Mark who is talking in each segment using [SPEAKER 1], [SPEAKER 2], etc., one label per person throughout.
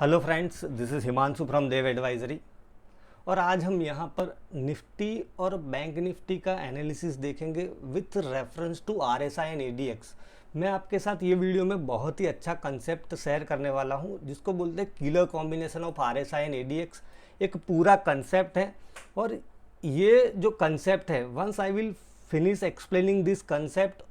[SPEAKER 1] Hello friends, this is Himanshu from Dev advisory. और आज हम यहाँ पर निफ्टी और बैंक निफ्टी का एनालिसिस देखेंगे with reference to RSI and ADX. मैं आपके साथ ये वीडियो में बहुत ही अच्छा कंसेप्ट शेयर करने वाला हूँ जिसको बोलते हैं killer combination of RSI and ADX. एक पूरा कंसेप्ट है और ये जो कंसेप्ट है, once I will finish explaining this concept,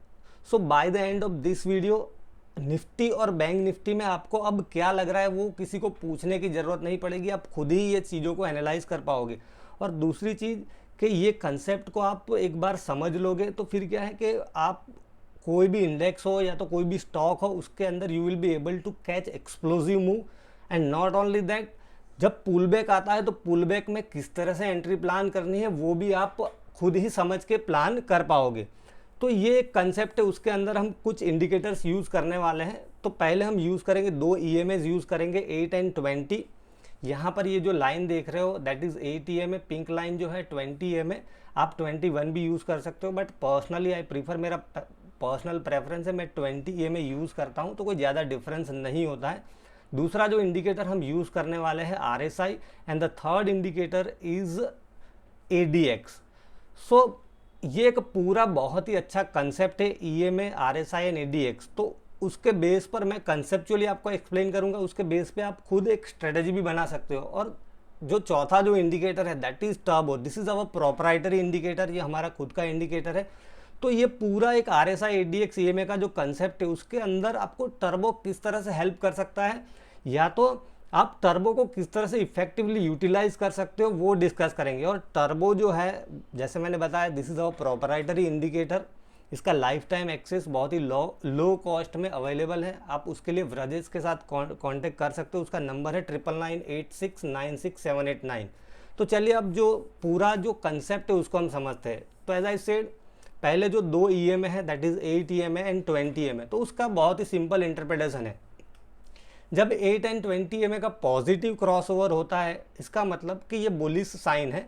[SPEAKER 1] so by the end of this video Nifty और बैंक निफ्टी में आपको अब क्या लग रहा है वो किसी को पूछने की ज़रूरत नहीं पड़ेगी। आप खुद ही ये चीज़ों को एनालाइज कर पाओगे। और दूसरी चीज़ कि ये कंसेप्ट को आप एक बार समझ लोगे तो फिर क्या है कि आप कोई भी इंडेक्स हो या तो कोई भी स्टॉक हो, उसके अंदर you will be able to catch explosive move. And not only that, जब पुल बैक आता है तो पुल बैक में किस तरह से एंट्री प्लान करनी है वो भी आप खुद ही समझ के प्लान कर पाओगे। तो ये एक कंसेप्ट है, उसके अंदर हम कुछ इंडिकेटर्स यूज़ करने वाले हैं। तो पहले हम यूज़ करेंगे दो ईएमएस यूज़ करेंगे 8 एंड 20। यहाँ पर ये जो लाइन देख रहे हो that is 8 EMA, pink line जो है 20 ईएमए। आप 21 भी यूज़ कर सकते हो, बट पर्सनली आई प्रीफर, मेरा पर्सनल प्रेफरेंस है, मैं 20 ईएमए यूज़ करता हूँ, तो कोई ज़्यादा डिफरेंस नहीं होता है। दूसरा जो इंडिकेटर हम यूज़ करने वाले हैं RSI, and the third indicator is ADX. So ये एक पूरा बहुत ही अच्छा कंसेप्ट है, ईएमए, आरएसआई एंड एडीएक्स। तो उसके बेस पर मैं कंसेप्चुअली आपको एक्सप्लेन करूंगा, उसके बेस पे आप खुद एक स्ट्रेटजी भी बना सकते हो। और जो चौथा जो इंडिकेटर है that is turbo, this is our proprietary indicator, ये हमारा खुद का इंडिकेटर है। तो ये पूरा एक आरएसआई, एडीएक्स, ईएमए का जो कंसेप्ट है उसके अंदर आपको टर्बो किस तरह से हेल्प कर सकता है, या तो आप टर्बो को किस तरह से इफेक्टिवली यूटिलाइज कर सकते हो, वो डिस्कस करेंगे। और टर्बो जो है, जैसे मैंने बताया, this is our proprietary indicator. इसका लाइफ टाइम एक्सेस बहुत ही लो कॉस्ट में अवेलेबल है। आप उसके लिए व्रजेस के साथ कांटेक्ट कर सकते हो। उसका नंबर है 9998696789। तो चलिए अब जो पूरा जो कंसेप्ट है उसको हम समझते हैं। तो एज आई सेड, पहले जो दो ईएमए है that is 8 EMA and 20 EMA, तो उसका बहुत ही सिंपल इंटरप्रिटेशन है। जब 8 एंड 20 ईएमए का पॉजिटिव क्रॉसओवर होता है, इसका मतलब कि ये बुलिश साइन है।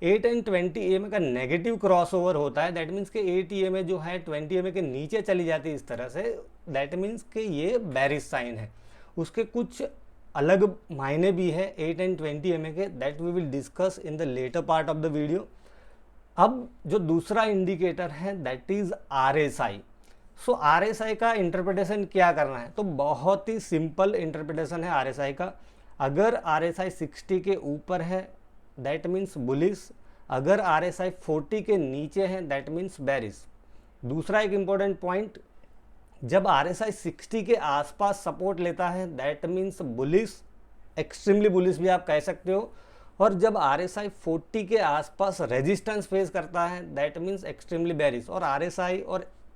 [SPEAKER 1] 8 एंड 20 ईएमए का नेगेटिव क्रॉसओवर होता है, दैट मीन्स कि 8 ईएमए जो है 20 ईएमए के नीचे चली जाती है इस तरह से, दैट मीन्स कि ये बेरिश साइन है। उसके कुछ अलग मायने भी है 8 एंड 20 ईएमए के, that we will discuss in the later part of the video. अब जो दूसरा इंडिकेटर है that is RSI. So RSI का इंटरप्रिटेशन क्या करना है, तो बहुत ही सिंपल इंटरप्रिटेशन है आरएसआई का। अगर आरएसआई 60 के ऊपर है दैट मीन्स बुलिश, अगर आरएसआई 40 के नीचे है दैट मीन्स बेरिश। दूसरा एक इंपॉर्टेंट पॉइंट, जब आरएसआई 60 के आसपास सपोर्ट लेता है that means bullish, extremely bullish भी आप कह सकते हो। और जब आरएसआई 40 के आसपास रेजिस्टेंस फेस करता है दैट मीन्स एक्सट्रीमली बेरिश। और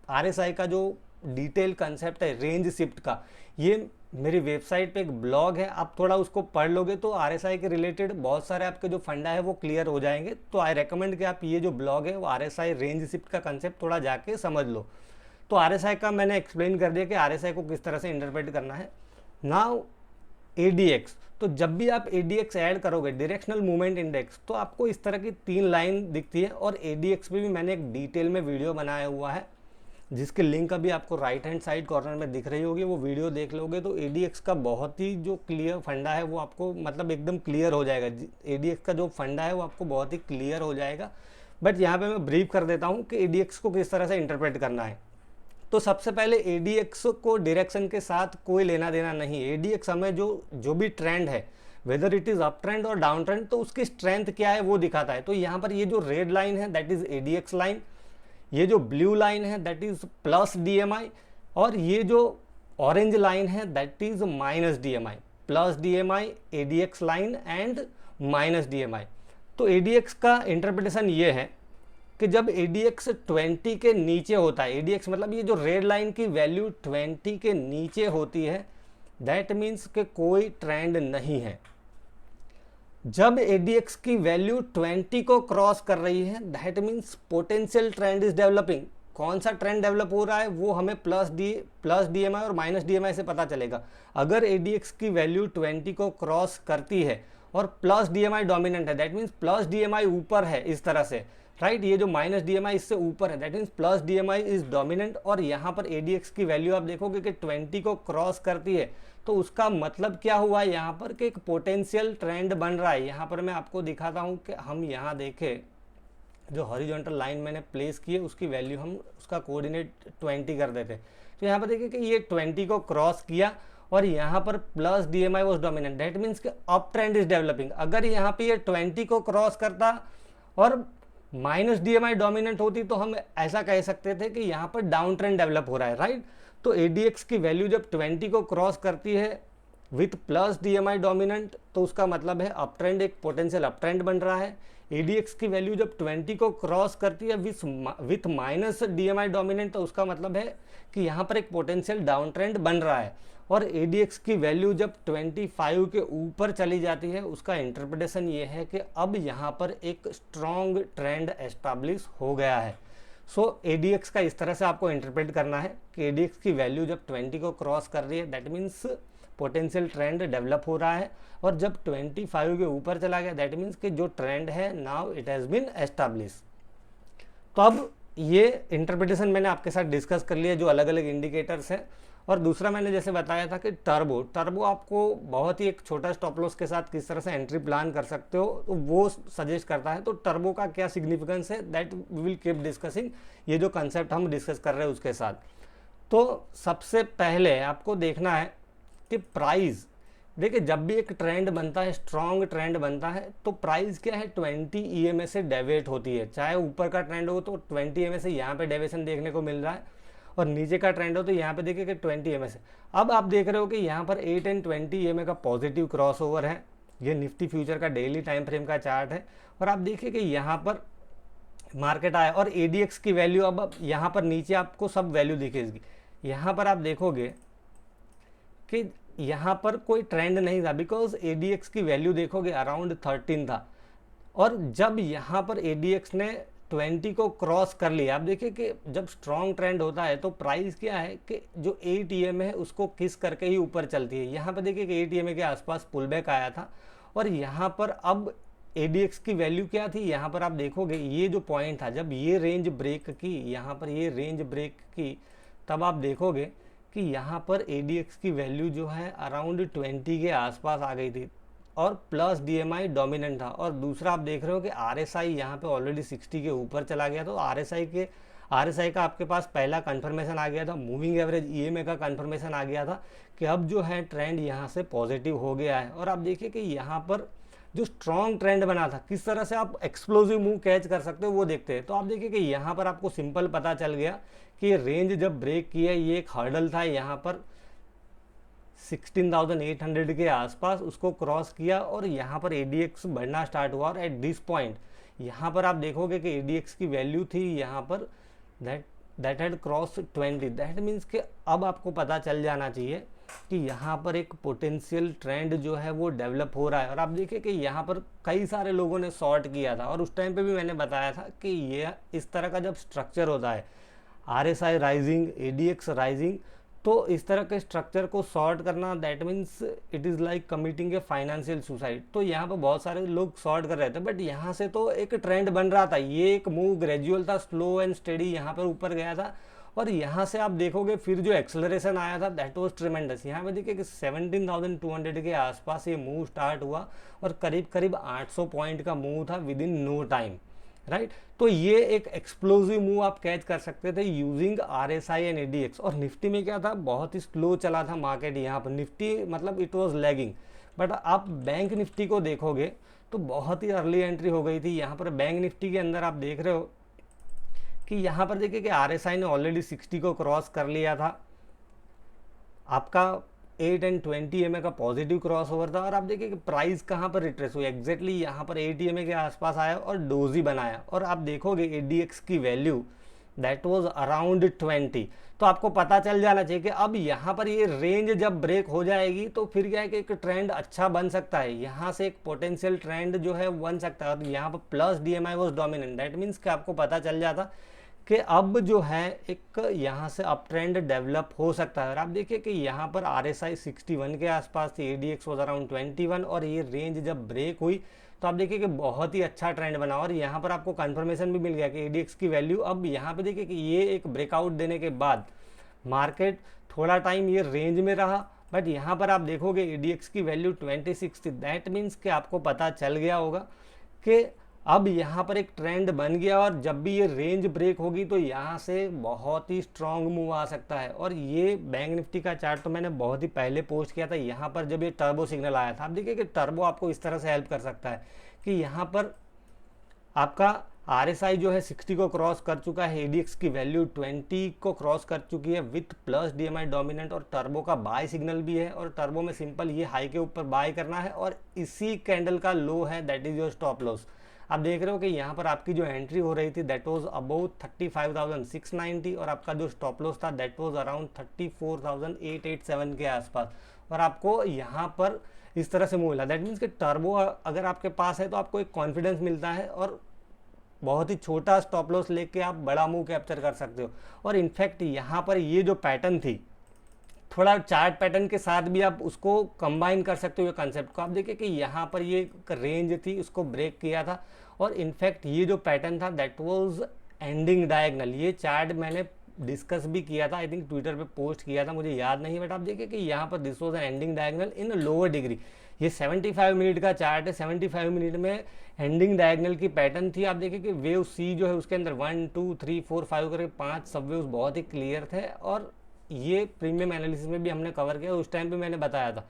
[SPEAKER 1] आरएसआई का जो डिटेल कंसेप्ट है रेंज शिफ्ट का, ये मेरी वेबसाइट पे एक ब्लॉग है, आप थोड़ा उसको पढ़ लोगे तो आरएसआई के रिलेटेड बहुत सारे आपके जो फंडा है वो क्लियर हो जाएंगे। तो आई रेकमेंड कि आप ये जो ब्लॉग है वो आरएसआई रेंज शिफ्ट का कंसेप्ट थोड़ा जाके समझ लो। तो आरएसआई का मैंने एक्सप्लेन कर दिया कि आरएसआई को किस तरह से इंटरप्रेट करना है। नाउ एडीएक्स, तो जब भी आप एडीएक्स ऐड करोगे, डायरेक्शनल मूवमेंट इंडेक्स, तो आपको इस तरह की 3 लाइन दिखती है। और एडीएक्स पे भी मैंने एक डिटेल में वीडियो बनाया हुआ है जिसकी लिंक अभी आपको राइट हैंड साइड कॉर्नर में दिख रही होगी, वो वीडियो देख लोगे तो एडीएक्स का बहुत ही जो क्लियर फंडा है वो आपको मतलब एकदम क्लियर हो जाएगा। एडीएक्स का जो फंडा है वो आपको बहुत ही क्लियर हो जाएगा। बट यहाँ पे मैं ब्रीफ कर देता हूँ कि एडीएक्स को किस तरह से इंटरप्रेट करना है। तो सबसे पहले एडीएक्स को डायरेक्शन के साथ कोई लेना देना नहीं। एडीएक्स हमें जो भी ट्रेंड है, whether it is up trend और डाउन ट्रेंड, तो उसकी स्ट्रेंथ क्या है वो दिखाता है। तो यहाँ पर ये जो रेड लाइन है दैट इज़ एडीएक्स लाइन, ये जो ब्लू लाइन है दैट इज प्लस डीएमआई, और ये जो ऑरेंज लाइन है that is minus DMI. Plus DMI, ADX line and minus DMI. तो एडीएक्स का इंटरप्रिटेशन ये है कि जब एडीएक्स 20 के नीचे होता है, एडीएक्स मतलब ये जो रेड लाइन की वैल्यू 20 के नीचे होती है दैट मीन्स कि कोई ट्रेंड नहीं है। जब एडीएक्स की वैल्यू 20 को क्रॉस कर रही है that means potential trend is developing. कौन सा ट्रेंड डेवलप हो रहा है वो हमें प्लस डीएमआई और माइनस डीएमआई से पता चलेगा। अगर एडीएक्स की वैल्यू 20 को क्रॉस करती है और प्लस डीएमआई डोमिनेंट है दैट मीन्स प्लस डीएमआई ऊपर है इस तरह से, राइट। ये जो माइनस DMI इससे ऊपर है, that means plus DMI is dominant. और यहाँ पर ADX की वैल्यू आप देखोगे कि 20 को क्रॉस करती है, तो उसका मतलब क्या हुआ यहाँ पर कि एक पोटेंशियल ट्रेंड बन रहा है। यहाँ पर मैं आपको दिखाता हूँ कि हम यहाँ देखें, जो हॉरिजॉन्टल लाइन मैंने प्लेस की है उसकी वैल्यू हम उसका कोऑर्डिनेट 20 कर देते। तो यहाँ पर देखिए कि ये 20 को क्रॉस किया और यहाँ पर plus DMI was dominant, that means कि अप ट्रेंड इज डेवलपिंग। अगर यहाँ पे ये 20 को क्रॉस करता और माइनस DMI डोमिनेंट होती तो हम ऐसा कह सकते थे कि यहाँ पर डाउन ट्रेंड डेवलप हो रहा है, राइट। तो ADX की वैल्यू जब 20 को क्रॉस करती है विथ प्लस DMI डोमिनेंट, तो उसका मतलब है अप ट्रेंड, एक पोटेंशियल अप ट्रेंड बन रहा है। ADX की वैल्यू जब 20 को क्रॉस करती है विथ माइनस DMI डोमिनेंट, तो उसका मतलब है कि यहाँ पर एक पोटेंशियल डाउन ट्रेंड बन रहा है। और ADX की वैल्यू जब 25 के ऊपर चली जाती है, उसका इंटरप्रिटेशन ये है कि अब यहाँ पर एक स्ट्रॉन्ग ट्रेंड एस्टैब्लिश हो गया है। सो ADX का इस तरह से आपको इंटरप्रेट करना है कि ADX की वैल्यू जब 20 को क्रॉस कर रही है, that means potential trend develop हो रहा है। और जब 25 के ऊपर चला गया, दैट मीन्स कि जो ट्रेंड है now it has been establish. तो अब ये इंटरप्रिटेशन मैंने आपके साथ डिस्कस कर लिया, जो अलग अलग इंडिकेटर्स हैं। और दूसरा मैंने जैसे बताया था कि टर्बो आपको बहुत ही एक छोटा स्टॉप लॉस के साथ किस तरह से एंट्री प्लान कर सकते हो, तो वो सजेस्ट करता है। तो टर्बो का क्या सिग्निफिकेंस है, that we will keep discussing, ये जो कंसेप्ट हम डिस्कस कर रहे हैं उसके साथ। तो सबसे पहले आपको देखना है कि प्राइस, देखिए जब भी एक ट्रेंड बनता है, स्ट्रॉन्ग ट्रेंड बनता है, तो प्राइस क्या है 20 EMA से डेविएट होती है। चाहे ऊपर का ट्रेंड हो तो 20 EMA से यहाँ पे डेविएशन देखने को मिल रहा है, और नीचे का ट्रेंड हो तो यहाँ पे देखिए कि 20 EMA से। अब आप देख रहे हो कि यहाँ पर 8 and 20 EMA का पॉजिटिव क्रॉस ओवर है। ये निफ्टी फ्यूचर का डेली टाइम फ्रेम का चार्ट है। और आप देखिए कि यहाँ पर मार्केट आया और ADX की वैल्यू, अब यहाँ पर नीचे आपको सब वैल्यू दिखेगी। यहाँ पर आप देखोगे कि यहाँ पर कोई ट्रेंड नहीं था, बिकॉज ADX की वैल्यू देखोगे अराउंड 13 था। और जब यहाँ पर ADX ने 20 को क्रॉस कर लिया, आप देखिए कि जब स्ट्रॉन्ग ट्रेंड होता है तो प्राइस क्या है कि जो 8 EMA है उसको किस करके ही ऊपर चलती है। यहाँ पर देखिए कि 8 EMA के आसपास पुल बैक आया था। और यहाँ पर अब ADX की वैल्यू क्या थी, यहाँ पर आप देखोगे ये जो पॉइंट था, जब ये रेंज ब्रेक की, यहाँ पर ये रेंज ब्रेक की, तब आप देखोगे कि यहाँ पर ADX की वैल्यू जो है अराउंड 20 के आसपास आ गई थी और प्लस DMI डोमिनेंट था। और दूसरा आप देख रहे हो कि RSI यहाँ पे ऑलरेडी 60 के ऊपर चला गया। तो RSI का आपके पास पहला कंफर्मेशन आ गया था, मूविंग एवरेज EMA का कंफर्मेशन आ गया था कि अब जो है ट्रेंड यहाँ से पॉजिटिव हो गया है। और आप देखिए कि यहाँ पर जो स्ट्रॉन्ग ट्रेंड बना था, किस तरह से आप एक्सप्लोजिव मूव कैच कर सकते हो वो देखते हैं। तो आप देखिए कि यहाँ पर आपको सिंपल पता चल गया कि रेंज जब ब्रेक किया, ये एक हर्डल था यहाँ पर 16,800 के आसपास, उसको क्रॉस किया और यहाँ पर ADX बढ़ना स्टार्ट हुआ। और एट दिस पॉइंट यहाँ पर आप देखोगे कि ADX की वैल्यू थी यहाँ पर that had cross 20, that means कि अब आपको पता चल जाना चाहिए कि यहाँ पर एक पोटेंशियल ट्रेंड जो है वो डेवलप हो रहा है। और आप देखिए कि यहाँ पर कई सारे लोगों ने शॉर्ट किया था, और उस टाइम पे भी मैंने बताया था कि ये इस तरह का जब स्ट्रक्चर होता है, RSI राइजिंग, ADX राइजिंग, तो इस तरह के स्ट्रक्चर को शॉर्ट करना, that means it is like committing a financial suicide. तो यहाँ पर बहुत सारे लोग शॉर्ट कर रहे थे, बट यहाँ से तो एक ट्रेंड बन रहा था, ये एक मूव ग्रेजुअल था, स्लो एंड स्टेडी यहाँ पर ऊपर गया था। और यहाँ से आप देखोगे फिर जो एक्सेलरेशन आया था दैट वाज ट्रिमेंडस। यहाँ पे देखिए कि 17,200 के आसपास ये मूव स्टार्ट हुआ और करीब करीब 800 पॉइंट का मूव था within no time, right. तो ये एक एक्सप्लोजिव मूव आप कैच कर सकते थे यूजिंग RSI एंड ADX। और निफ्टी में क्या था, बहुत ही स्लो चला था मार्केट यहाँ पर, निफ्टी मतलब इट वाज लैगिंग। बट आप बैंक निफ्टी को देखोगे तो बहुत ही अर्ली एंट्री हो गई थी यहाँ पर। बैंक निफ्टी के अंदर आप देख रहे हो कि यहाँ पर देखिए कि RSI ने ऑलरेडी 60 को क्रॉस कर लिया था, आपका 8 and 20 EMA का पॉजिटिव क्रॉस ओवर था। और आप देखिए कि प्राइस कहाँ पर रिट्रेस हुई, एग्जैक्टली यहाँ पर 8 EMA के आसपास आया और डोजी बनाया। और आप देखोगे ADX की वैल्यू दैट वाज अराउंड 20। तो आपको पता चल जाना चाहिए कि अब यहाँ पर ये रेंज जब ब्रेक हो जाएगी तो फिर क्या है कि एक ट्रेंड अच्छा बन सकता है, यहाँ से एक पोटेंशियल ट्रेंड जो है बन सकता है। और यहाँ पर plus DMI was dominant, that means कि आपको पता चल जाता कि अब जो है एक यहाँ से अप ट्रेंड डेवलप हो सकता है। और आप देखिए कि यहाँ पर RSI 61 के आसपास थी, ADX वॉज अराउंड 21, और ये रेंज जब ब्रेक हुई तो आप देखिए कि बहुत ही अच्छा ट्रेंड बना। और यहाँ पर आपको कंफर्मेशन भी मिल गया कि ADX की वैल्यू, अब यहाँ पे देखिए कि ये एक ब्रेकआउट देने के बाद मार्केट थोड़ा टाइम ये रेंज में रहा, बट यहाँ पर आप देखोगे ADX की वैल्यू 26 थी। दैट मीन्स कि आपको पता चल गया होगा कि अब यहाँ पर एक ट्रेंड बन गया, और जब भी ये रेंज ब्रेक होगी तो यहाँ से बहुत ही स्ट्रांग मूव आ सकता है। और ये बैंक निफ्टी का चार्ट तो मैंने बहुत ही पहले पोस्ट किया था। यहाँ पर जब ये टर्बो सिग्नल आया था, आप देखिए कि टर्बो आपको इस तरह से हेल्प कर सकता है कि यहाँ पर आपका RSI जो है 60 को क्रॉस कर चुका है, ADX की वैल्यू 20 को क्रॉस कर चुकी है विथ प्लस DMI डोमिनेंट, और टर्बो का बाय सिग्नल भी है। और टर्बो में सिंपल ये हाई के ऊपर बाय करना है, और इसी कैंडल का लो है, that is your stop loss. आप देख रहे हो कि यहाँ पर आपकी जो एंट्री हो रही थी दैट वाज अबाउट 35,690, और आपका जो स्टॉप लॉस था दैट वाज अराउंड 34,887 के आसपास, और आपको यहाँ पर इस तरह से मूव मिला। दैट मीन्स कि टर्बो अगर आपके पास है तो आपको एक कॉन्फिडेंस मिलता है, और बहुत ही छोटा स्टॉप लॉस लेके आप बड़ा मूव कैप्चर कर सकते हो। और इनफैक्ट यहाँ पर ये जो पैटर्न थी, थोड़ा चार्ट पैटर्न के साथ भी आप उसको कंबाइन कर सकते हो ये कंसेप्ट को। आप देखिए कि यहाँ पर ये रेंज थी, उसको ब्रेक किया था, और इनफैक्ट ये जो पैटर्न था दैट वाज एंडिंग डायगनल। ये चार्ट मैंने डिस्कस भी किया था, आई थिंक ट्विटर पे पोस्ट किया था, मुझे याद नहीं, बट आप देखिए कि यहाँ पर this was an ending diagonal in lower degree. ये 75 मिनट का चार्ट है, 75 मिनट में एंडिंग डायगनल की पैटर्न थी। आप देखिए कि वेव सी जो है उसके अंदर 1 2 3 4 5 करके 5 सब वेव्स बहुत ही क्लियर थे, और ये प्रीमियम एनालिसिस में भी हमने कवर किया। उस टाइम पे मैंने बताया था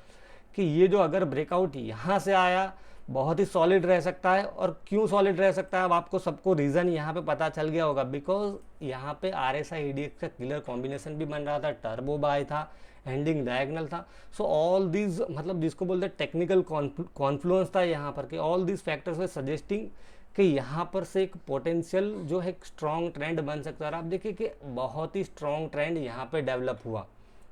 [SPEAKER 1] कि ये जो अगर ब्रेकआउट यहाँ से आया बहुत ही सॉलिड रह सकता है। और क्यों सॉलिड रह सकता है, अब आपको सबको रीज़न यहाँ पे पता चल गया होगा, बिकॉज यहाँ पे RSI ADX का क्लियर कॉम्बिनेशन भी बन रहा था, टर्बो बाय था, एंडिंग डायगनल था। सो ऑल दीज, मतलब जिसको बोलते हैं टेक्निकल कॉन्फ्लुएंस था यहाँ पर, कि all these factors way suggesting कि यहाँ पर से एक पोटेंशियल जो है स्ट्रॉन्ग ट्रेंड बन सकता है। आप देखिए कि बहुत ही स्ट्रॉन्ग ट्रेंड यहाँ पे डेवलप हुआ,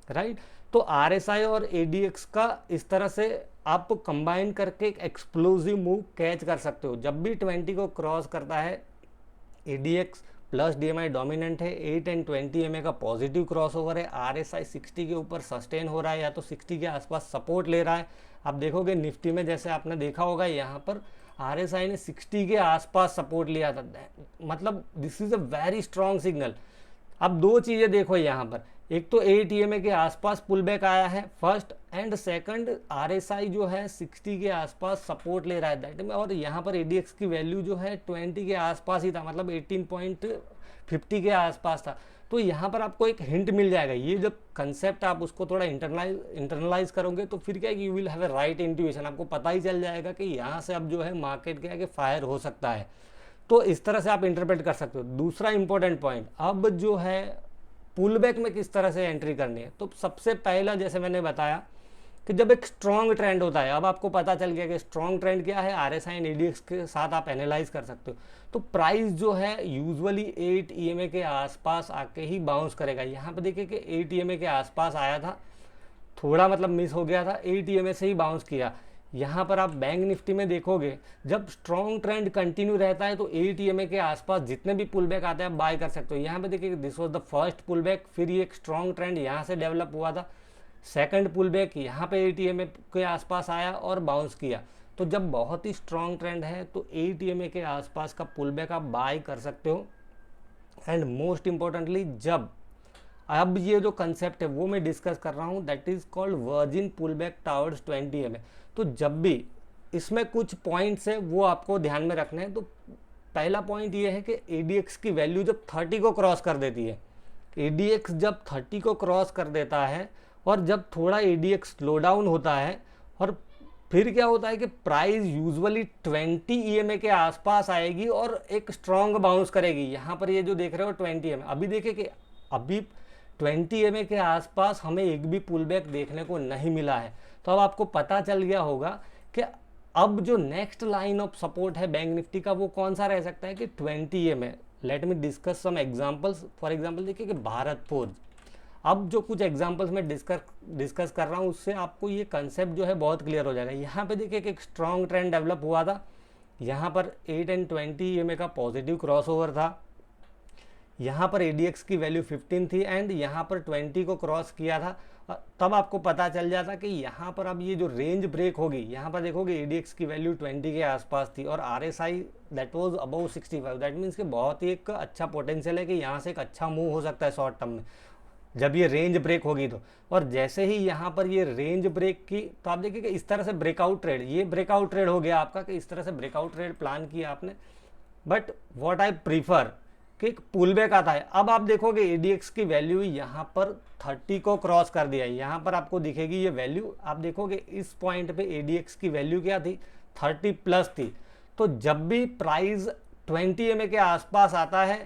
[SPEAKER 1] राइट। तो RSI और ADX का इस तरह से आप कंबाइन करके एक एक्सप्लोजिव मूव कैच कर सकते हो। जब भी 20 को क्रॉस करता है ADX प्लस DMI डोमिनेंट है, 8 एंड 20 EMA का पॉजिटिव क्रॉस ओवर है, RSI 60 के ऊपर सस्टेन हो रहा है या तो 60 के आसपास सपोर्ट ले रहा है। आप देखोगे निफ्टी में जैसे आपने देखा होगा यहाँ पर RSI ने 60 के आसपास सपोर्ट लिया था, मतलब this is a very strong signal. अब दो चीज़ें देखो यहाँ पर, एक तो 8 EMA के आसपास पुल बैक आया है फर्स्ट, एंड सेकंड RSI जो है 60 के आसपास सपोर्ट ले रहा है दैट में, और यहाँ पर ADX की वैल्यू जो है 20 के आसपास ही था, मतलब 18.50 के आसपास था। तो यहाँ पर आपको एक हिंट मिल जाएगा। ये जब कंसेप्ट आप उसको थोड़ा इंटरनलाइज करोगे तो फिर क्या है कि you will have a right intuition, आपको पता ही चल जाएगा कि यहाँ से अब जो है मार्केट क्या है कि फायर हो सकता है। तो इस तरह से आप इंटरप्रेट कर सकते हो। दूसरा इंपॉर्टेंट पॉइंट, अब जो है पुल बैक में किस तरह से एंट्री करनी है, तो सबसे पहला जैसे मैंने बताया कि जब एक स्ट्रॉन्ग ट्रेंड होता है, अब आपको पता चल गया कि स्ट्रॉन्ग ट्रेंड क्या है, RSI एंड ADX के साथ आप एनालाइज कर सकते हो। तो प्राइस जो है यूजुअली 8 EMA के आसपास आके ही बाउंस करेगा। यहाँ पे देखिए कि 8 EMA के आसपास आया था, थोड़ा मतलब मिस हो गया था, 8 EMA से ही बाउंस किया। यहाँ पर आप बैंक निफ्टी में देखोगे जब स्ट्रॉन्ग ट्रेंड कंटिन्यू रहता है तो 8 EMA के आसपास जितने भी पुल बैक आते हैं आप बाय कर सकते हो। यहाँ पे देखिए this was the first pull back, फिर ये एक स्ट्रॉन्ग ट्रेंड यहाँ से डेवलप हुआ था, सेकंड पुल बैक यहाँ पे 8 EMA के आसपास आया और बाउंस किया। तो जब बहुत ही स्ट्रॉन्ग ट्रेंड है तो 8 EMA के आसपास का पुल बैक आप बाय कर सकते हो। एंड मोस्ट इंपॉर्टेंटली जब अब ये जो कंसेप्ट है वो मैं डिस्कस कर रहा हूँ, that is called virgin pull back towards 20 EMA। तो जब भी इसमें कुछ पॉइंट्स है वो आपको ध्यान में रखना है। तो पहला पॉइंट ये है कि ADX की वैल्यू जब 30 को क्रॉस कर देती है, ADX जब 30 को क्रॉस कर देता है और जब थोड़ा ADX स्लो डाउन होता है, और फिर क्या होता है कि प्राइस यूजुअली 20 EMA के आसपास आएगी और एक स्ट्रॉन्ग बाउंस करेगी। यहाँ पर ये जो देख रहे हो 20 EMA, अभी देखिए कि अभी 20 EMA के आसपास हमें एक भी पुल बैक देखने को नहीं मिला है। तो अब आपको पता चल गया होगा कि अब जो नेक्स्ट लाइन ऑफ सपोर्ट है बैंक निफ्टी का वो कौन सा रह सकता है कि 20 EMA। Let me discuss some examples. For example देखिए कि भारत फोर्ज, अब जो कुछ एग्जांपल्स मैं डिस्कस कर रहा हूँ उससे आपको ये कंसेप्ट जो है बहुत क्लियर हो जाएगा। यहाँ पे देखिए कि एक स्ट्रॉन्ग ट्रेंड डेवलप हुआ था, यहाँ पर 8 एंड 20 EMA का पॉजिटिव क्रॉस ओवर था, यहाँ पर ADX की वैल्यू 15 थी एंड यहाँ पर 20 को क्रॉस किया था, तब आपको पता चल जाता कि यहाँ पर अब ये जो रेंज ब्रेक होगी, यहाँ पर देखोगे ADX की वैल्यू 20 के आसपास थी और RSI that was above 65। That means कि बहुत ही एक अच्छा पोटेंशियल है कि यहाँ से एक अच्छा मूव हो सकता है शॉर्ट टर्म में जब ये रेंज ब्रेक होगी तो। और जैसे ही यहाँ पर ये रेंज ब्रेक की, तो आप देखिए कि इस तरह से ब्रेकआउट ट्रेड, ये ब्रेकआउट ट्रेड हो गया आपका, कि इस तरह से ब्रेकआउट ट्रेड प्लान किया आपने। बट व्हाट आई प्रीफर कि एक पुल बैक आता है। अब आप देखोगे ADX की वैल्यू यहाँ पर 30 को क्रॉस कर दिया है, यहाँ पर आपको दिखेगी ये वैल्यू। आप देखोगे इस पॉइंट पे ADX की वैल्यू क्या थी, 30 प्लस थी। तो जब भी प्राइस 20 MA के आसपास आता है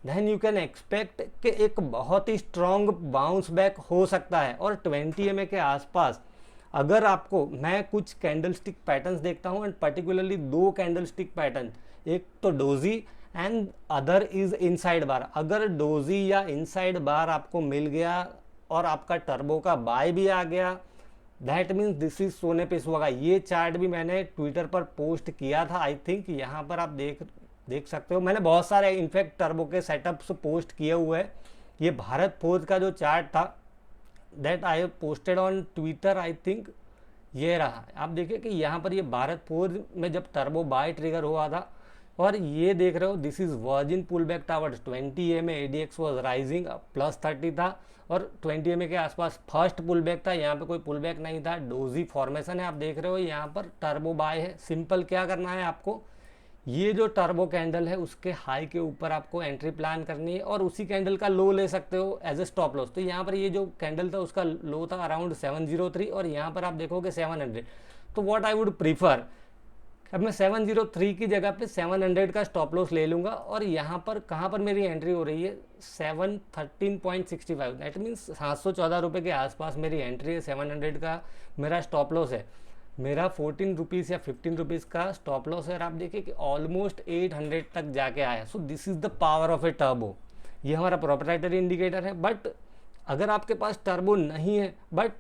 [SPEAKER 1] देन यू कैन एक्सपेक्ट कि एक बहुत ही स्ट्रॉन्ग बाउंस बैक हो सकता है। और 20 MA के आसपास अगर आपको, मैं कुछ कैंडलस्टिक पैटर्न्स देखता हूँ एंड पर्टिकुलरली 2 कैंडलस्टिक पैटर्न, एक तो doji and other is inside bar. अगर डोजी या इनसाइड बार आपको मिल गया और आपका टर्बो का बाय भी आ गया, दैट मीन्स दिस इज सोने पे सुहागा। ये चार्ट भी मैंने ट्विटर पर पोस्ट किया था, आई थिंक यहाँ पर आप देख सकते हो। मैंने बहुत सारे इनफैक्ट टर्बो के सेटअप्स पोस्ट किए हुए हैं। ये भारत फोर्ज का जो चार्ट था that I have posted on Twitter, I think ये रहा। आप देखिए कि यहाँ पर ये भारत फोर्ज में जब टर्बो बाय ट्रिगर हुआ था और ये देख रहे हो this is virgin pull back towards 20 MA, ADX was rising plus 30 था और 20 MA के आसपास फर्स्ट पुल बैक था। यहाँ पे कोई पुल बैक नहीं था, डोजी फॉर्मेशन है। आप देख रहे हो यहाँ पर टर्बो बाय है। सिंपल क्या करना है आपको, ये जो टर्बो कैंडल है उसके हाई के ऊपर आपको एंट्री प्लान करनी है और उसी कैंडल का लो ले सकते हो एज ए स्टॉप लॉस। तो यहाँ पर ये जो कैंडल था उसका लो था अराउंड 703 और यहाँ पर आप देखोगे 700। तो व्हाट आई वुड प्रीफर, अब मैं 703 की जगह पे 700 का स्टॉप लॉस ले लूँगा और यहाँ पर कहाँ पर मेरी एंट्री हो रही है 713.65। दैट मीन्स 714 रुपये के आसपास मेरी एंट्री है, 700 का मेरा स्टॉप लॉस है। मेरा 14 रुपीज़ या 15 रुपीज़ का स्टॉप लॉस है और आप देखिए कि ऑलमोस्ट 800 तक जाके आया। So this is the power of a turbo. ये हमारा प्रोप्राइटरी इंडिकेटर है। बट अगर आपके पास टर्बो नहीं है, बट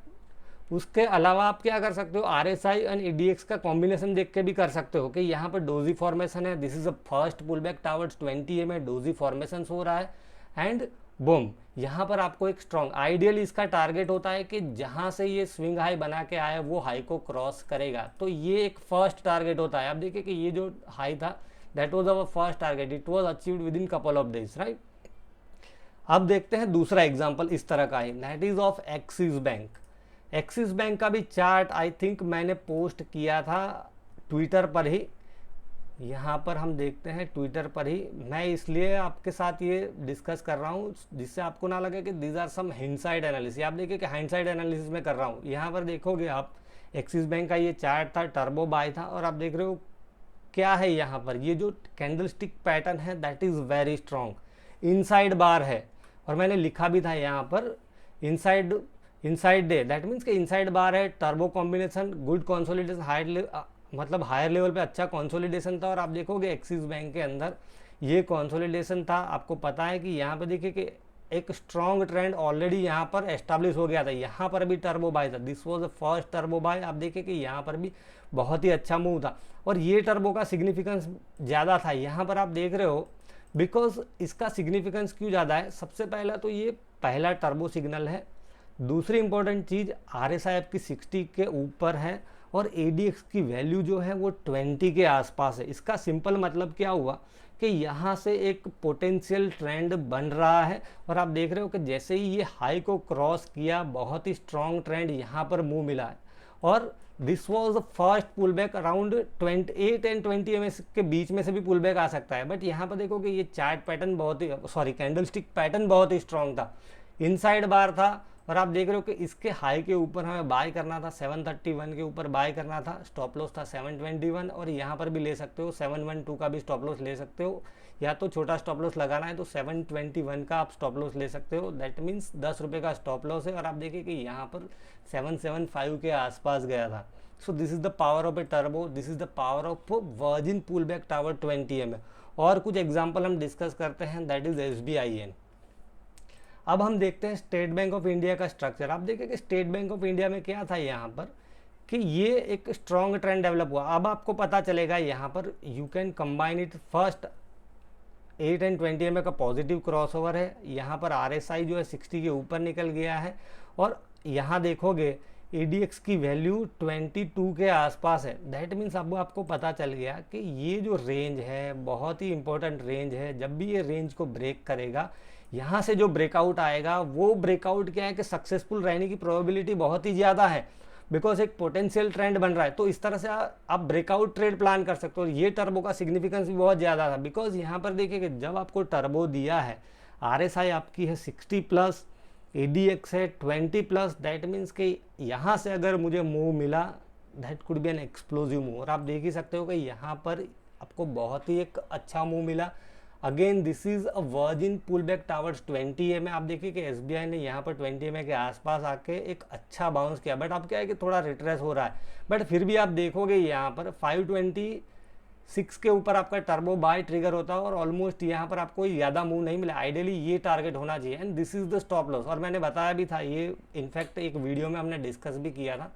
[SPEAKER 1] उसके अलावा आप क्या कर सकते हो, RSI एंड ADX का कॉम्बिनेशन देख के भी कर सकते हो कि यहाँ पर डोजी फॉर्मेशन है, this is a first pull back towards 20 MA, doji formation हो रहा है एंड बूम, यहाँ पर आपको एक स्ट्रॉन्ग, आइडियली इसका टारगेट होता है कि जहाँ से ये स्विंग हाई बना के आया वो हाई को क्रॉस करेगा। तो ये एक फर्स्ट टारगेट होता है। आप देखिए कि ये जो हाई था that was our first target, it was achieved with in couple of days, right. अब देखते हैं दूसरा एग्जाम्पल इस तरह का है, that is of axis bank. Axis bank का भी चार्ट आई थिंक मैंने पोस्ट किया था ट्विटर पर ही। यहाँ पर हम देखते हैं ट्विटर पर ही, मैं इसलिए आपके साथ ये डिस्कस कर रहा हूँ जिससे आपको ना लगे कि दीज आर सम हिंडसाइड एनालिसिस। आप देखिए कि हाइंडसाइड एनालिसिस में कर रहा हूँ। यहाँ पर देखोगे आप एक्सिस बैंक का ये चार्ट था, टर्बो बाय था और आप देख रहे हो क्या है यहाँ पर, ये जो कैंडलस्टिक पैटर्न है that is very strong, inside bar है और मैंने लिखा भी था यहाँ पर इनसाइड डे, दैट मीन्स कि इनसाइड बार है, turbo combination, good consolidation, higher level पे अच्छा कंसोलिडेशन था। और आप देखोगे एक्सिस बैंक के अंदर ये कंसोलिडेशन था। आपको पता है कि यहाँ पे देखिए कि एक स्ट्रॉन्ग ट्रेंड ऑलरेडी यहाँ पर एस्टाब्लिश हो गया था। यहाँ पर भी टर्बो बाय था, this was the first turbo buy. आप देखिए कि यहाँ पर भी बहुत ही अच्छा मूव था और ये टर्बो का सिग्निफिकेंस ज़्यादा था। यहाँ पर आप देख रहे हो बिकॉज इसका सिग्निफिकेंस क्यों ज़्यादा है, सबसे पहला तो ये पहला टर्बो सिग्नल है। दूसरी इंपॉर्टेंट चीज़ RSI आपकी 60 के ऊपर है और ADX की वैल्यू जो है वो 20 के आसपास है। इसका सिंपल मतलब क्या हुआ कि यहाँ से एक पोटेंशियल ट्रेंड बन रहा है और आप देख रहे हो कि जैसे ही ये हाई को क्रॉस किया बहुत ही स्ट्रॉन्ग ट्रेंड यहाँ पर मूव मिला है और this was the first pull back around 28 and 20 MA के बीच में से भी पुल बैक आ सकता है। बट यहाँ पर देखो कि ये चार्ट पैटर्न बहुत ही कैंडलस्टिक पैटर्न बहुत ही स्ट्रॉन्ग था, इनसाइड बार था और आप देख रहे हो कि इसके हाई के ऊपर हमें बाय करना था, 731 के ऊपर बाय करना था, स्टॉप लॉस था 721 और यहाँ पर भी ले सकते हो 712 का भी स्टॉप लॉस ले सकते हो, या तो छोटा स्टॉप लॉस लगाना है तो 721 का आप स्टॉप लॉस ले सकते हो। दैट मीन्स 10 रुपये का स्टॉप लॉस है और आप देखिए कि यहाँ पर 775 के आसपास गया था। So this is the power of a turbo, this is the power of virgin pull back towards 20 MA। और कुछ एग्जाम्पल हम डिस्कस करते हैं, दैट इज SBIN। अब हम देखते हैं स्टेट बैंक ऑफ इंडिया का स्ट्रक्चर। आप देखिए कि स्टेट बैंक ऑफ इंडिया में क्या था यहाँ पर कि ये एक स्ट्रॉन्ग ट्रेंड डेवलप हुआ। अब आपको पता चलेगा यहाँ पर you can combine it first 8 and 20 M का पॉजिटिव क्रॉसओवर है। यहाँ पर RSI जो है 60 के ऊपर निकल गया है और यहाँ देखोगे ADX की वैल्यू 22 के आसपास है। दैट मीन्स अब आपको पता चल गया कि ये जो रेंज है बहुत ही इंपॉर्टेंट रेंज है। जब भी ये रेंज को ब्रेक करेगा, यहाँ से जो ब्रेकआउट आएगा वो ब्रेकआउट क्या है कि सक्सेसफुल रहने की प्रोबेबिलिटी बहुत ही ज़्यादा है, बिकॉज एक पोटेंशियल ट्रेंड बन रहा है। तो इस तरह से आप ब्रेकआउट ट्रेड प्लान कर सकते हो। ये टर्बो का सिग्निफिकेंस भी बहुत ज़्यादा था, बिकॉज यहाँ पर देखिए कि जब आपको टर्बो दिया है, RSI आपकी है 60 प्लस, ADX है 20 प्लस, दैट मीन्स कि यहाँ से अगर मुझे मूव मिला that could be N explosive move. और आप देख ही सकते हो कि यहाँ पर आपको बहुत ही एक अच्छा मूव मिला। Again this is a virgin pull back towards 20 EMA। आप देखिए कि SBI ने यहाँ पर 20 EMA के आसपास आके एक अच्छा बाउंस किया, बट अब क्या है कि थोड़ा रिट्रेस हो रहा है। बट फिर भी आप देखोगे यहाँ पर 526 के ऊपर आपका टर्बो बाय ट्रिगर होता है और ऑलमोस्ट यहाँ पर आपको ज़्यादा मूव नहीं मिला। आइडियली ये टारगेट होना चाहिए and this is the stop loss. और मैंने बताया भी था, ये इनफैक्ट एक वीडियो में हमने डिस्कस भी किया था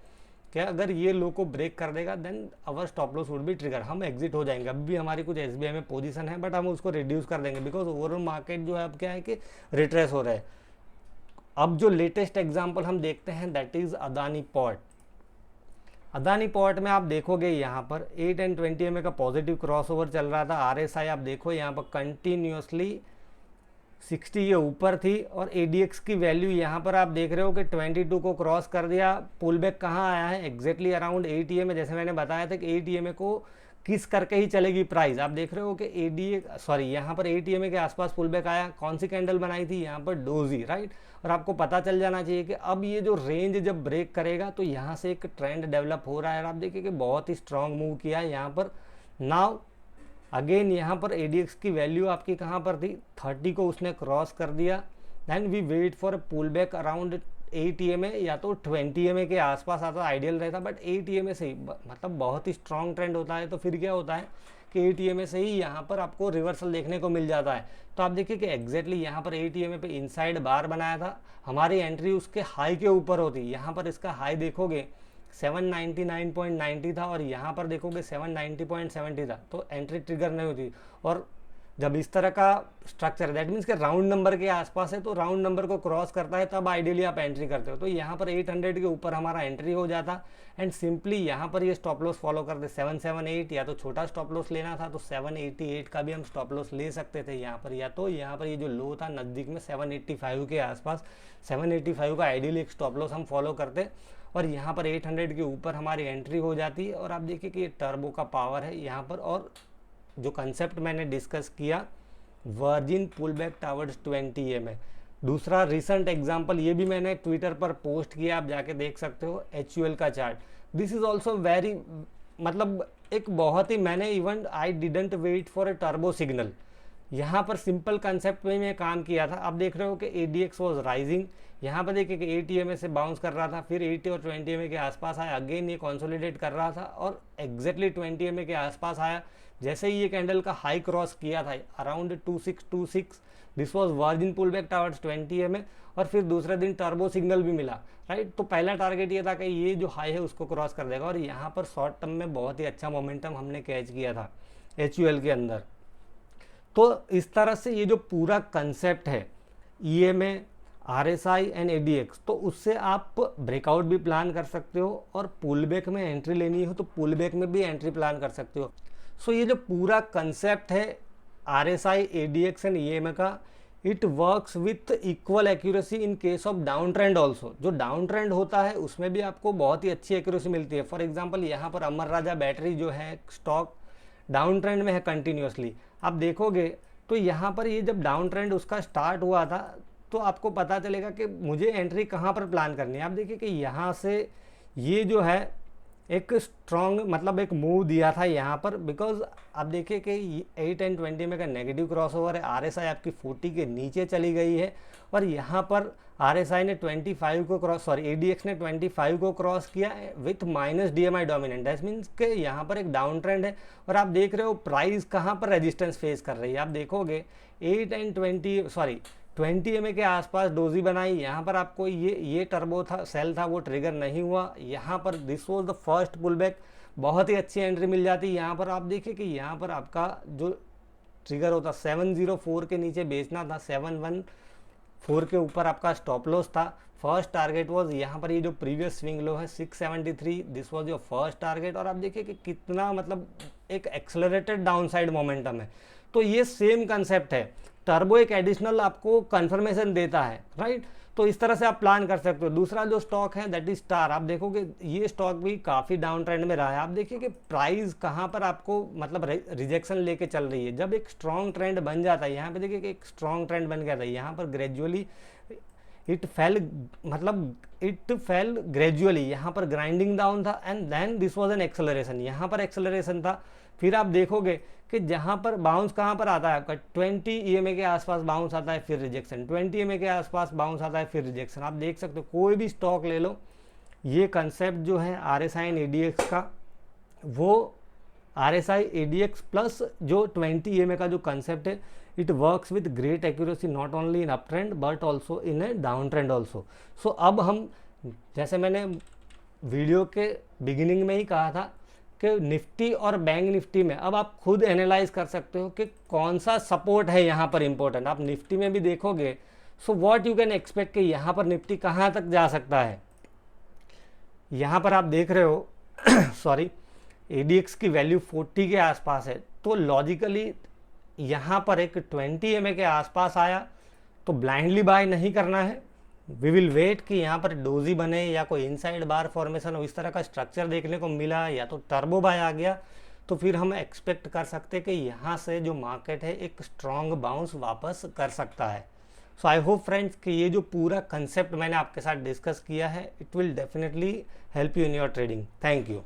[SPEAKER 1] कि अगर ये लो को ब्रेक कर देगा then our stop loss would be trigger, हम एग्जिट हो जाएंगे। अब भी हमारी कुछ SBI में पोजीशन है बट हम उसको रिड्यूस कर देंगे, बिकॉज ओवरऑल मार्केट जो है अब क्या है कि रिट्रेस हो रहा है। अब जो लेटेस्ट एग्जांपल हम देखते हैं that is Adani port. Adani port में आप देखोगे यहाँ पर 8 एंड 20 EMA का पॉजिटिव क्रॉसओवर चल रहा था। RSI आप देखो यहाँ पर कंटिन्यूसली 60 के ऊपर थी और ADX की वैल्यू यहाँ पर आप देख रहे हो कि 22 को क्रॉस कर दिया। पुल बैक कहाँ आया है? Exactly around 8 EMA। जैसे मैंने बताया था कि 8 EMA को किस करके ही चलेगी प्राइस। आप देख रहे हो कि यहाँ पर 8 EMA के आसपास पुल बैक आया। कौन सी कैंडल बनाई थी? यहाँ पर डोजी, राइट। और आपको पता चल जाना चाहिए कि अब ये जो रेंज जब ब्रेक करेगा तो यहाँ से एक ट्रेंड डेवलप हो रहा है। और आप देखिए कि बहुत ही स्ट्रांग मूव किया है यहाँ पर। नाउ अगेन यहाँ पर ADX की वैल्यू आपकी कहाँ पर थी? 30 को उसने क्रॉस कर दिया। Then we wait for pull back around 8 EMA या तो 20 EMA के आसपास आता आइडियल रहता, बट 8 EMA से ही मतलब बहुत ही स्ट्रॉन्ग ट्रेंड होता है। तो फिर क्या होता है कि 8 EMA से ही यहाँ पर आपको रिवर्सल देखने को मिल जाता है। तो आप देखिए कि एग्जैक्टली यहाँ पर 8 EMA पे इनसाइड बार बनाया था, हमारी एंट्री उसके हाई के ऊपर होती। यहाँ पर इसका हाई देखोगे 799.90 था और यहाँ पर देखोगे 790.70 था, तो एंट्री ट्रिगर नहीं होती। और जब इस तरह का स्ट्रक्चर है दैट मीन्स कि राउंड नंबर के आसपास है, तो राउंड नंबर को क्रॉस करता है तब आइडियली आप एंट्री करते हो। तो यहाँ पर 800 के ऊपर हमारा एंट्री हो जाता एंड सिंपली यहाँ पर ये स्टॉप लॉस फॉलो करते 778, या तो छोटा स्टॉप लॉस लेना था तो 788 का भी हम स्टॉप लॉस ले सकते थे यहाँ पर। या तो यहाँ पर ये जो लो था नज़दीक में 785 के आसपास, 785 का आइडियली एक स्टॉप लॉस हम फॉलो करते और यहाँ पर 800 के ऊपर हमारी एंट्री हो जाती है। और आप देखिए कि ये टर्बो का पावर है यहाँ पर। और जो कंसेप्ट मैंने डिस्कस किया virgin pull back towards 20 EMA। दूसरा रिसेंट एग्जांपल ये भी मैंने ट्विटर पर पोस्ट किया, आप जाके देख सकते हो, HUL का chart. This is also very मतलब एक बहुत ही मैंने even I didn't wait for a turbo signal, यहाँ पर सिंपल कंसेप्ट में मैं काम किया था। आप देख रहे हो कि ADX वॉज राइजिंग, यहाँ पर देखिए कि 8 EMA से बाउंस कर रहा था, फिर 80 और 20 EMA के आसपास आया, अगेन ये कंसोलिडेट कर रहा था और एग्जैक्टली 20 EMA के आसपास आया। जैसे ही ये कैंडल का हाई क्रॉस किया था around 2626, this was virgin pull back towards 20 EMA। और फिर दूसरे दिन टर्बो सिग्नल भी मिला, राइट। तो पहला टारगेट ये था कि ये जो हाई है उसको क्रॉस कर देगा और यहाँ पर शॉर्ट टर्म में बहुत ही अच्छा मोमेंटम हमने कैच किया था HUL के अंदर। तो इस तरह से ये जो पूरा कंसेप्ट है EMA, RSI एंड ADX, तो उससे आप ब्रेकआउट भी प्लान कर सकते हो और पुल बैक में एंट्री लेनी हो तो पुल बैक में भी एंट्री प्लान कर सकते हो। सो ये जो पूरा कंसेप्ट है RSI, ADX एंड EMA का, it works with equal accuracy in case of down trend also. जो डाउन ट्रेंड होता है उसमें भी आपको बहुत ही अच्छी एक्यूरेसी मिलती है। फॉर एग्जाम्पल यहाँ पर अमर राजा बैटरी जो है स्टॉक डाउन ट्रेंड में है कंटिन्यूसली, आप देखोगे तो यहाँ पर ये जब डाउन ट्रेंड उसका स्टार्ट हुआ था तो आपको पता चलेगा कि मुझे एंट्री कहाँ पर प्लान करनी है। आप देखिए कि यहाँ से ये जो है एक स्ट्रॉन्ग मतलब एक मूव दिया था यहाँ पर, बिकॉज आप देखिए कि 8 एंड 20 में का नेगेटिव क्रॉसओवर है। RSI आपकी 40 के नीचे चली गई है और यहाँ पर RSI ने 25 को क्रॉस ADX ने 25 को क्रॉस किया with minus DMI dominant. That means के यहाँ पर एक डाउन ट्रेंड है और आप देख रहे हो प्राइस कहाँ पर रेजिस्टेंस फेस कर रही है। आप देखोगे 20 EMA के आसपास डोजी बनाई, यहाँ पर आपको ये टर्बो था, सेल था, वो ट्रिगर नहीं हुआ। यहाँ पर this was the first pull back, बहुत ही अच्छी एंट्री मिल जाती। यहाँ पर आप देखिए कि यहाँ पर आपका जो ट्रिगर होता 704 के नीचे बेचना था, 714 के ऊपर आपका स्टॉप लॉस था। फर्स्ट टारगेट वाज यहाँ पर ये जो प्रीवियस स्विंग लो है 673, this was your first target. और आप देखिए कि कितना मतलब एक एक्सेलरेटेड डाउनसाइड मोमेंटम है। तो ये सेम कंसेप्ट है, टर्बो एक एडिशनल आपको कंफर्मेशन देता है, राइट। तो इस तरह से आप प्लान कर सकते हो। दूसरा जो स्टॉक है दैट इज स्टार। आप देखोगे ये स्टॉक भी काफ़ी डाउन ट्रेंड में रहा है। आप देखिए कि प्राइस कहाँ पर आपको मतलब रिजेक्शन लेके चल रही है। जब एक स्ट्रॉन्ग ट्रेंड बन जाता है, यहाँ पे देखिए कि एक स्ट्रॉन्ग ट्रेंड बन गया था, यहाँ पर ग्रेजुअली इट फेल ग्रेजुअली, यहाँ पर ग्राइंडिंग डाउन था and then this was an acceleration, यहाँ पर एक्सेलरेशन था। फिर आप देखोगे कि जहाँ पर बाउंस कहाँ पर आता है आपका 20 EMA के आसपास बाउंस आता है, फिर रिजेक्शन, 20 EMA के आसपास बाउंस आता है, फिर रिजेक्शन। आप देख सकते हो कोई भी स्टॉक ले लो, ये कंसेप्ट जो है RSI एंड ADX का, वो RSI ADX प्लस जो 20 EMA का जो कंसेप्ट है, it works with great accuracy not only in up trend but also in a down trend also. So अब हम, जैसे मैंने वीडियो के बिगिनिंग में ही कहा था कि निफ्टी और बैंक निफ्टी में अब आप खुद एनालाइज कर सकते हो कि कौन सा सपोर्ट है यहाँ पर इंपॉर्टेंट। आप निफ्टी में भी देखोगे, so what you can expect कि यहाँ पर निफ्टी कहाँ तक जा सकता है। यहाँ पर आप देख रहे हो सॉरी, ADX की वैल्यू 40 के आसपास है, तो लॉजिकली यहाँ पर एक 20 EMA के आसपास आया तो ब्लाइंडली बाय नहीं करना है। वी विल वेट कि यहाँ पर डोजी बने या कोई इनसाइड बार फॉर्मेशन हो, इस तरह का स्ट्रक्चर देखने को मिला या तो टर्बो बाय आ गया, तो फिर हम एक्सपेक्ट कर सकते हैं कि यहाँ से जो मार्केट है एक स्ट्रॉन्ग बाउंस वापस कर सकता है। सो आई होप फ्रेंड्स कि ये जो पूरा कंसेप्ट मैंने आपके साथ डिस्कस किया है, it will definitely help you in your trading. Thank you.